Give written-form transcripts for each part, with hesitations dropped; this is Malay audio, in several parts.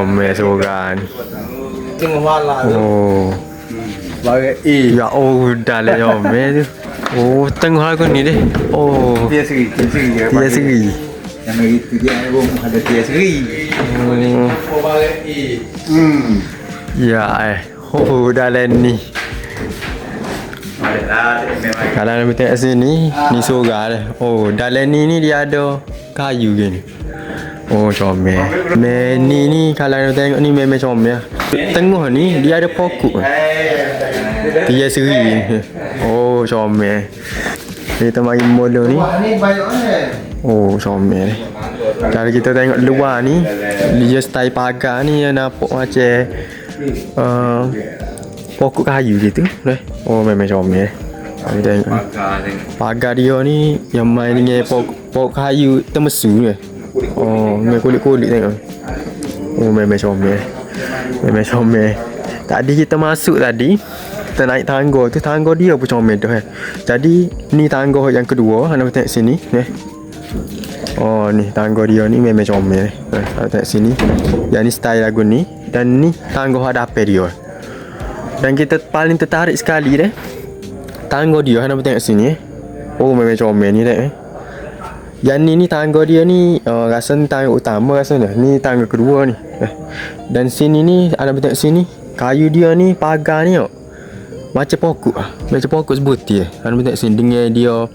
comel seorang. Tengok malah tu. Oh. Bagai Ya dah lah comel tu. Oh, tengok aku ni deh. Oh. Dia seri. Dia seri. Yang itu dia ada dia seri. Oh. Bagai Ya Oh, dah lah ni. Kalau nak tengok sini, ni seorang dah. Oh, dalam ni dia ada kayu gini. Oh, comel. Ni kalau nak tengok ni memang comel. Tengah ni dia ada pokok. Dia seri. Oh, comel. Kita mari mula ni. Oh, comel. Kalau kita tengok luar ni, dia style pagar ni yang nampak macam pokok kayu gitu. Oh, memang comel. Kita tengok pagar dia ni yang main dengan pokok kayu temesu ni. Oh, dengan kulit-kulit tengok. Oh, memang comel. Memang comel. Tadi kita masuk tadi, kita naik tangga tu, tangga dia pun comel tu. Jadi, ni tangga yang kedua, anda tengok sini. Oh, ni tangga dia ni memang comel. Anda tengok sini. Yang ni style lagu ni. Dan ni tangga hadapan dia. Dan kita paling tertarik sekali deh. Tangga dia, anda tengok sini. Oh, memang comel ni deh. Yang ni tangga dia ni rasa ni tangga utama rasanya. Ni tangga kedua ni. Dan sini ni anda tengok sini. Kayu dia ni pagar ni macam pokok macam pokok sebutir. Anda tengok sini dengan dia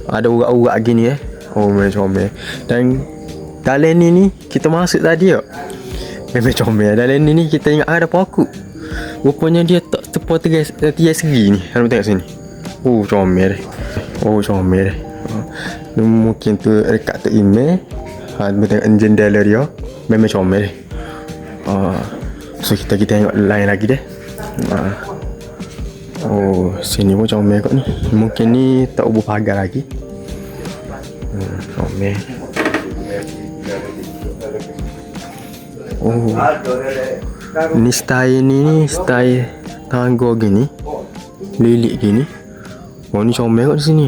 ada urat-urat gini Oh, memang comel. Dan dalam ni kita masuk tadi memang comel. Dalam ni kita ingat ada pokok. Rupanya dia tak tepat tiga segi ni. Anda tengok sini. Oh, comel. Oh, comel. Mungkin tu dekat tu email. Tengok jendela dia memang comel. So kita tengok lain lagi deh. Oh, sini pun comel kot ni. Mungkin ni tak ubah pagar lagi. Comel. Oh, ni style ni style tangga gini, lilik gini. Oh, ni comel kot di sini.